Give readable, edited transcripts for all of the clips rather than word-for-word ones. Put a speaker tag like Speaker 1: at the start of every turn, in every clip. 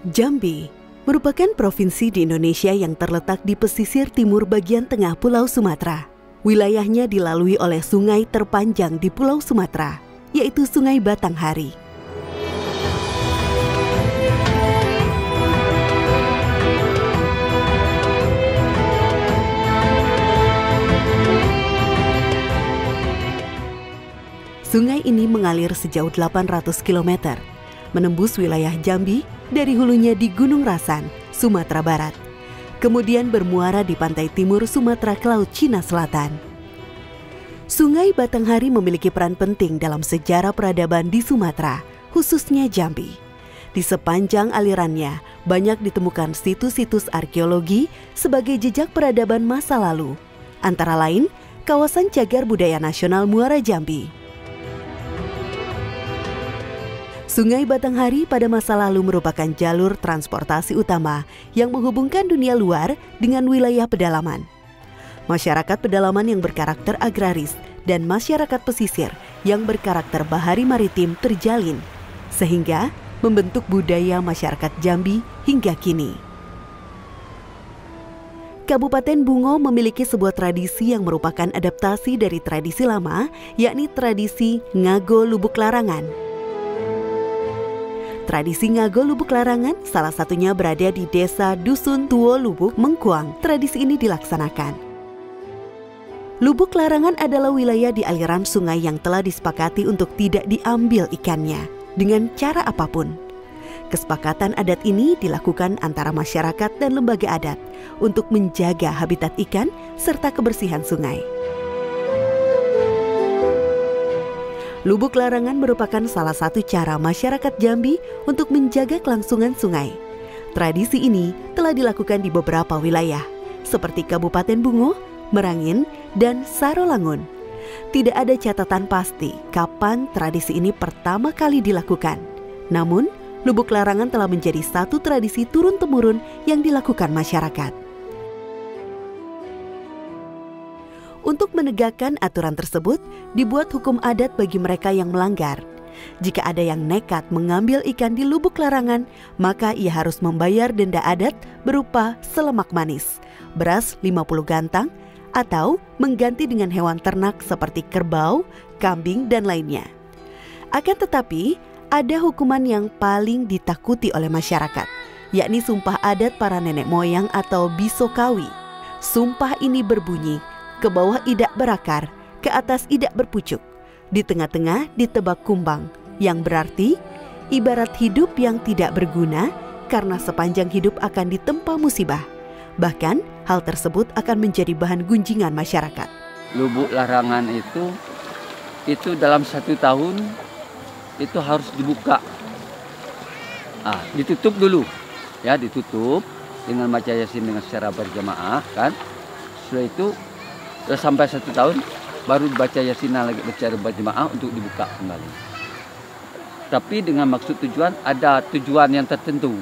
Speaker 1: Jambi merupakan provinsi di Indonesia yang terletak di pesisir timur bagian tengah Pulau Sumatera. Wilayahnya dilalui oleh sungai terpanjang di Pulau Sumatera, yaitu Sungai Batanghari. Sungai ini mengalir sejauh 800 km, menembus wilayah Jambi dari hulunya di Gunung Rasan, Sumatera Barat. Kemudian bermuara di pantai timur Sumatera ke Laut Cina Selatan. Sungai Batanghari memiliki peran penting dalam sejarah peradaban di Sumatera, khususnya Jambi. Di sepanjang alirannya, banyak ditemukan situs-situs arkeologi sebagai jejak peradaban masa lalu. Antara lain, kawasan Cagar Budaya Nasional Muara Jambi. Sungai Batanghari pada masa lalu merupakan jalur transportasi utama yang menghubungkan dunia luar dengan wilayah pedalaman. Masyarakat pedalaman yang berkarakter agraris dan masyarakat pesisir yang berkarakter bahari maritim terjalin, sehingga membentuk budaya masyarakat Jambi hingga kini. Kabupaten Bungo memiliki sebuah tradisi yang merupakan adaptasi dari tradisi lama, yakni tradisi Ngago Lubuk Larangan. Tradisi Ngago Lubuk Larangan salah satunya berada di desa Dusun Tuo Lubuk, Mengkuang. Tradisi ini dilaksanakan. Lubuk Larangan adalah wilayah di aliran sungai yang telah disepakati untuk tidak diambil ikannya dengan cara apapun. Kesepakatan adat ini dilakukan antara masyarakat dan lembaga adat untuk menjaga habitat ikan serta kebersihan sungai. Lubuk Larangan merupakan salah satu cara masyarakat Jambi untuk menjaga kelangsungan sungai. Tradisi ini telah dilakukan di beberapa wilayah, seperti Kabupaten Bungo, Merangin, dan Sarolangun. Tidak ada catatan pasti kapan tradisi ini pertama kali dilakukan. Namun, Lubuk Larangan telah menjadi satu tradisi turun-temurun yang dilakukan masyarakat. Untuk menegakkan aturan tersebut, dibuat hukum adat bagi mereka yang melanggar. Jika ada yang nekat mengambil ikan di Lubuk Larangan, maka ia harus membayar denda adat berupa selemak manis, beras 50 gantang, atau mengganti dengan hewan ternak seperti kerbau, kambing, dan lainnya. Akan tetapi, ada hukuman yang paling ditakuti oleh masyarakat, yakni sumpah adat para nenek moyang atau bisokawi. Sumpah ini berbunyi, ke bawah idak berakar, ke atas idak berpucuk, di tengah-tengah ditebak kumbang, yang berarti ibarat hidup yang tidak berguna karena sepanjang hidup akan ditempa musibah. Bahkan hal tersebut akan menjadi bahan gunjingan masyarakat.
Speaker 2: Lubuk Larangan itu dalam 1 tahun itu harus dibuka. Ditutup dulu, ya, ditutup dengan baca Yasin dengan secara berjamaah, kan. Setelah itu sampai 1 tahun baru baca Yasin lagi secara berjamaah untuk dibuka kembali. Tapi dengan maksud tujuan, ada tujuan yang tertentu.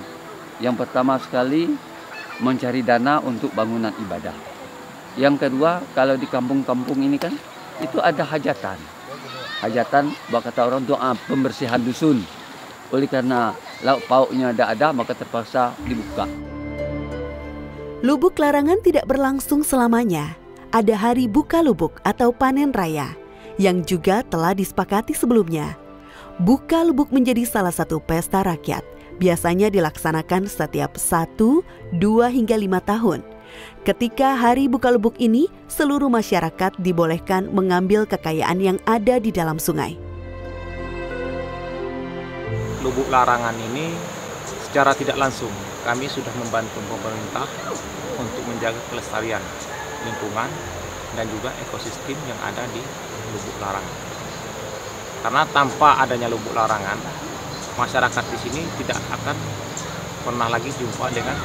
Speaker 2: Yang pertama sekali mencari dana untuk bangunan ibadah. Yang kedua, kalau di kampung-kampung ini kan itu ada hajatan. Hajatan, kata orang, doa pembersihan dusun. Oleh karena lauk pauknya ada, maka terpaksa dibuka.
Speaker 1: Lubuk Larangan tidak berlangsung selamanya. Ada hari buka lubuk atau panen raya yang juga telah disepakati sebelumnya. Buka lubuk menjadi salah satu pesta rakyat. Biasanya dilaksanakan setiap 1, 2 hingga 5 tahun. Ketika hari buka lubuk ini, seluruh masyarakat dibolehkan mengambil kekayaan yang ada di dalam sungai.
Speaker 3: Lubuk Larangan ini secara tidak langsung kami sudah membantu pemerintah untuk menjaga kelestarian lingkungan dan juga ekosistem yang ada di Lubuk Larangan. Karena tanpa adanya Lubuk Larangan, masyarakat di sini tidak akan pernah lagi jumpa dengan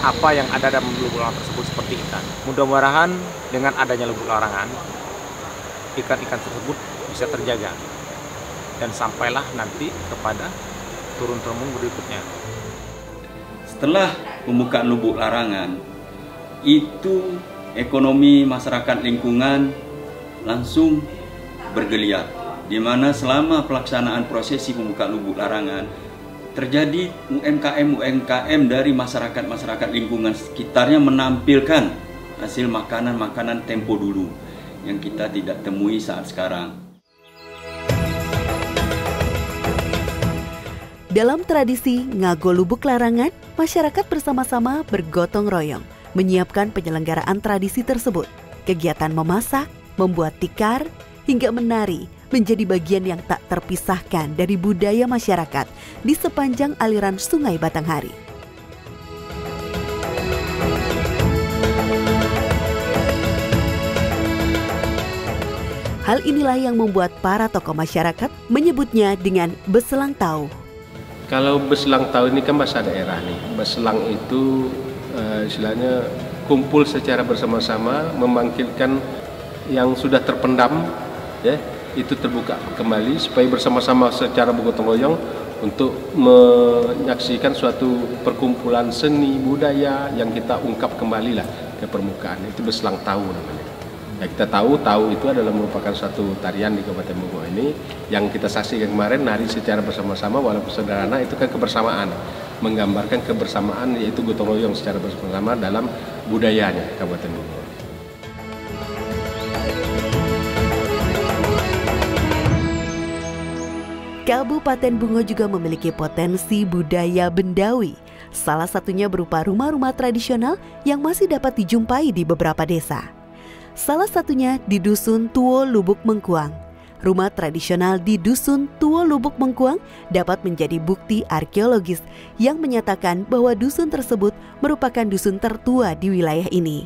Speaker 3: apa yang ada dalam Lubuk Larangan tersebut seperti ikan. Mudah-mudahan dengan adanya Lubuk Larangan, ikan-ikan tersebut bisa terjaga dan sampailah nanti kepada turun-temurun berikutnya.
Speaker 4: Setelah pembukaan Lubuk Larangan, itu ekonomi masyarakat lingkungan langsung bergeliat, di mana selama pelaksanaan prosesi pembukaan Lubuk Larangan terjadi UMKM dari masyarakat lingkungan sekitarnya menampilkan hasil makanan tempo dulu yang kita tidak temui saat sekarang.
Speaker 1: Dalam tradisi Ngago Lubuk Larangan, masyarakat bersama-sama bergotong royong menyiapkan penyelenggaraan tradisi tersebut. Kegiatan memasak, membuat tikar, hingga menari menjadi bagian yang tak terpisahkan dari budaya masyarakat di sepanjang aliran Sungai Batanghari. Hal inilah yang membuat para tokoh masyarakat menyebutnya dengan Beselang Tau.
Speaker 5: Kalau Beselang Tau ini kan bahasa daerah nih. Beselang itu istilahnya kumpul secara bersama-sama, membangkitkan yang sudah terpendam, ya, itu terbuka kembali supaya bersama-sama secara bergotong royong untuk menyaksikan suatu perkumpulan seni budaya yang kita ungkap kembali lah ke permukaan. Itu Beselang Tau namanya. Ya, kita tahu itu adalah merupakan suatu tarian di Kabupaten Bungo ini yang kita saksikan kemarin, nari secara bersama-sama walaupun sederhana, itu kan kebersamaan, menggambarkan kebersamaan, yaitu gotong royong secara bersama-sama dalam budayanya Kabupaten Bungo.
Speaker 1: Kabupaten Bungo juga memiliki potensi budaya bendawi. Salah satunya berupa rumah-rumah tradisional yang masih dapat dijumpai di beberapa desa. Salah satunya di Dusun Tuo Lubuk Mengkuang. Rumah tradisional di Dusun Tuo Lubuk Mengkuang dapat menjadi bukti arkeologis yang menyatakan bahwa dusun tersebut merupakan dusun tertua di wilayah ini.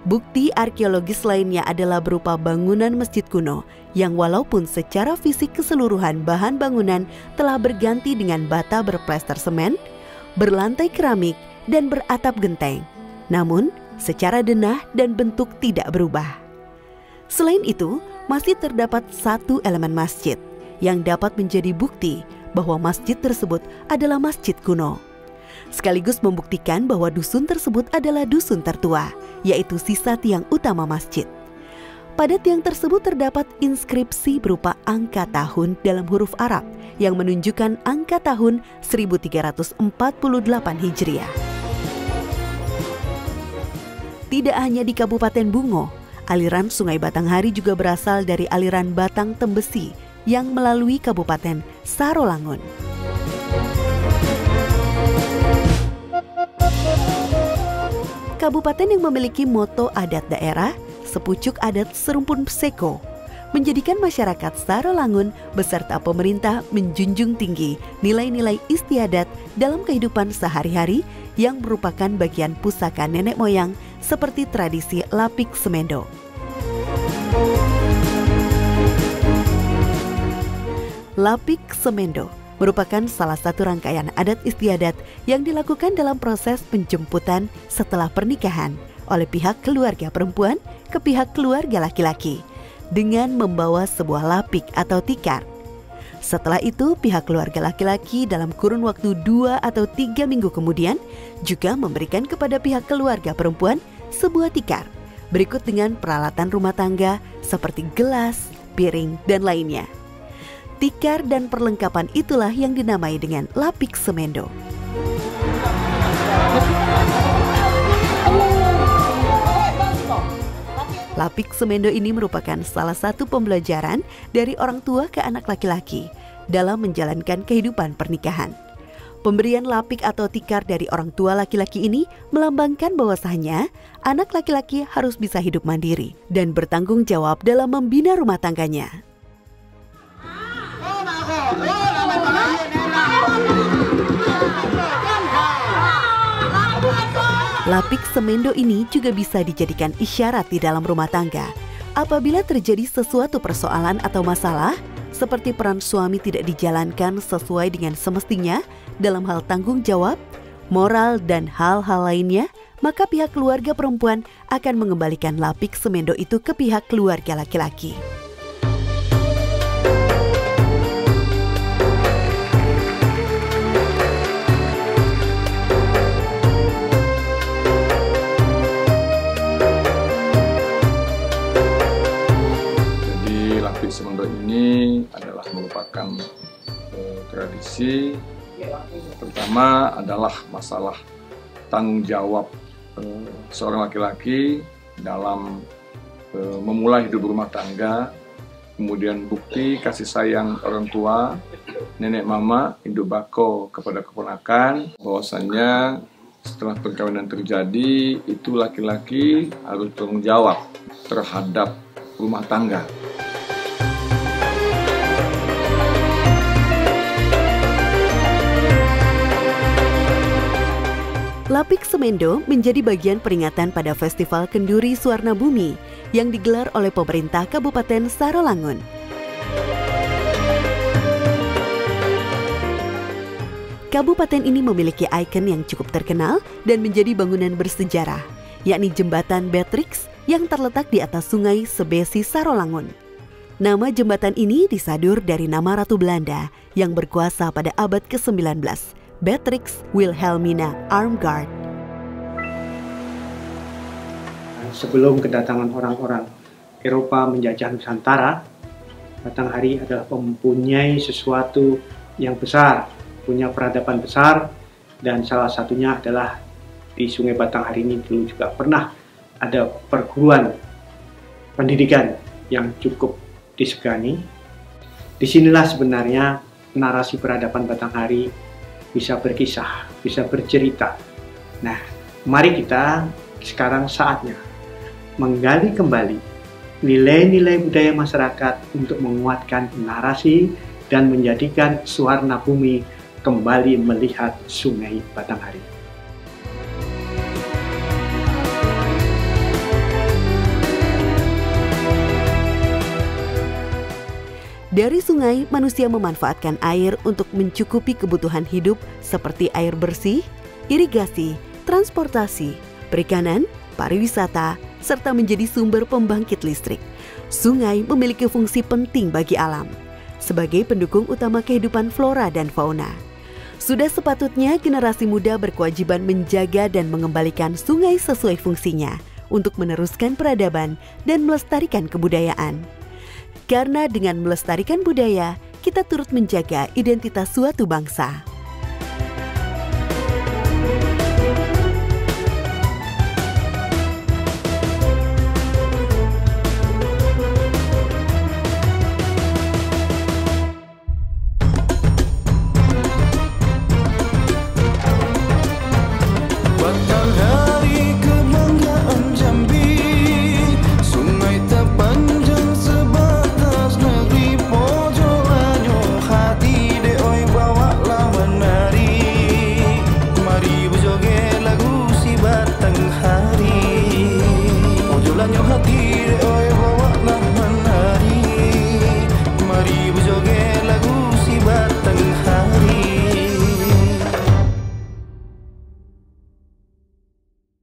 Speaker 1: Bukti arkeologis lainnya adalah berupa bangunan masjid kuno yang walaupun secara fisik keseluruhan bahan bangunan telah berganti dengan bata berplester semen, berlantai keramik, dan beratap genteng. Namun, secara denah dan bentuk tidak berubah. Selain itu, masih terdapat satu elemen masjid yang dapat menjadi bukti bahwa masjid tersebut adalah masjid kuno. Sekaligus membuktikan bahwa dusun tersebut adalah dusun tertua, yaitu sisa tiang utama masjid. Pada tiang tersebut terdapat inskripsi berupa angka tahun dalam huruf Arab yang menunjukkan angka tahun 1348 Hijriah. Tidak hanya di Kabupaten Bungo, aliran Sungai Batanghari juga berasal dari aliran Batang Tembesi yang melalui Kabupaten Sarolangun. Kabupaten yang memiliki moto adat daerah, Sepucuk Adat Serumpun Seko, menjadikan masyarakat Sarolangun beserta pemerintah menjunjung tinggi nilai-nilai istiadat dalam kehidupan sehari-hari yang merupakan bagian pusaka nenek moyang seperti tradisi Lapik Semendo. Lapik Semendo merupakan salah satu rangkaian adat istiadat yang dilakukan dalam proses penjemputan setelah pernikahan oleh pihak keluarga perempuan ke pihak keluarga laki-laki dengan membawa sebuah lapik atau tikar. Setelah itu, pihak keluarga laki-laki dalam kurun waktu 2 atau 3 minggu kemudian juga memberikan kepada pihak keluarga perempuan sebuah tikar berikut dengan peralatan rumah tangga seperti gelas, piring, dan lainnya. Tikar dan perlengkapan itulah yang dinamai dengan Lapik Semendo. Lapik Semendo ini merupakan salah satu pembelajaran dari orang tua ke anak laki-laki dalam menjalankan kehidupan pernikahan. Pemberian lapik atau tikar dari orang tua laki-laki ini melambangkan bahwasanya anak laki-laki harus bisa hidup mandiri dan bertanggung jawab dalam membina rumah tangganya. Lapik Semendo ini juga bisa dijadikan isyarat di dalam rumah tangga. Apabila terjadi sesuatu persoalan atau masalah, seperti peran suami tidak dijalankan sesuai dengan semestinya dalam hal tanggung jawab, moral, dan hal-hal lainnya, maka pihak keluarga perempuan akan mengembalikan Lapik Semendo itu ke pihak keluarga laki-laki.
Speaker 6: Lapik Semendo ini adalah merupakan tradisi Pertama adalah masalah tanggung jawab seorang laki-laki dalam memulai hidup rumah tangga, kemudian bukti kasih sayang orang tua, nenek mama, induk bako kepada keponakan, bahwasannya setelah perkawinan terjadi, itu laki-laki harus bertanggung jawab terhadap rumah tangga.
Speaker 1: Lapik Semendo menjadi bagian peringatan pada Festival Kenduri Suwarna Bumi yang digelar oleh pemerintah Kabupaten Sarolangun. Kabupaten ini memiliki ikon yang cukup terkenal dan menjadi bangunan bersejarah, yakni Jembatan Beatrix yang terletak di atas sungai Sebesi Sarolangun. Nama jembatan ini disadur dari nama Ratu Belanda yang berkuasa pada abad ke-19, Beatrix Wilhelmina Armgard.
Speaker 7: Sebelum kedatangan orang-orang Eropa menjajah Nusantara, Batanghari adalah mempunyai sesuatu yang besar, punya peradaban besar, dan salah satunya adalah di Sungai Batanghari ini dulu juga pernah ada perguruan pendidikan yang cukup disegani. Disinilah sebenarnya narasi peradaban Batanghari bisa berkisah, bisa bercerita. Nah, mari kita sekarang saatnya menggali kembali nilai-nilai budaya masyarakat untuk menguatkan narasi dan menjadikan Suwarna Bumi kembali melihat Sungai Batanghari.
Speaker 1: Dari sungai, manusia memanfaatkan air untuk mencukupi kebutuhan hidup seperti air bersih, irigasi, transportasi, perikanan, pariwisata, serta menjadi sumber pembangkit listrik. Sungai memiliki fungsi penting bagi alam, sebagai pendukung utama kehidupan flora dan fauna. Sudah sepatutnya generasi muda berkewajiban menjaga dan mengembalikan sungai sesuai fungsinya untuk meneruskan peradaban dan melestarikan kebudayaan. Karena dengan melestarikan budaya, kita turut menjaga identitas suatu bangsa.
Speaker 8: Batanghari kebanggaan Jambi, sungai terpanjang sebatas negeri pojolanyo, hati de oi bawalah menari, mari berjoget lagu si Batanghari, pojolanyo hati de oi bawalah menari, mari berjoget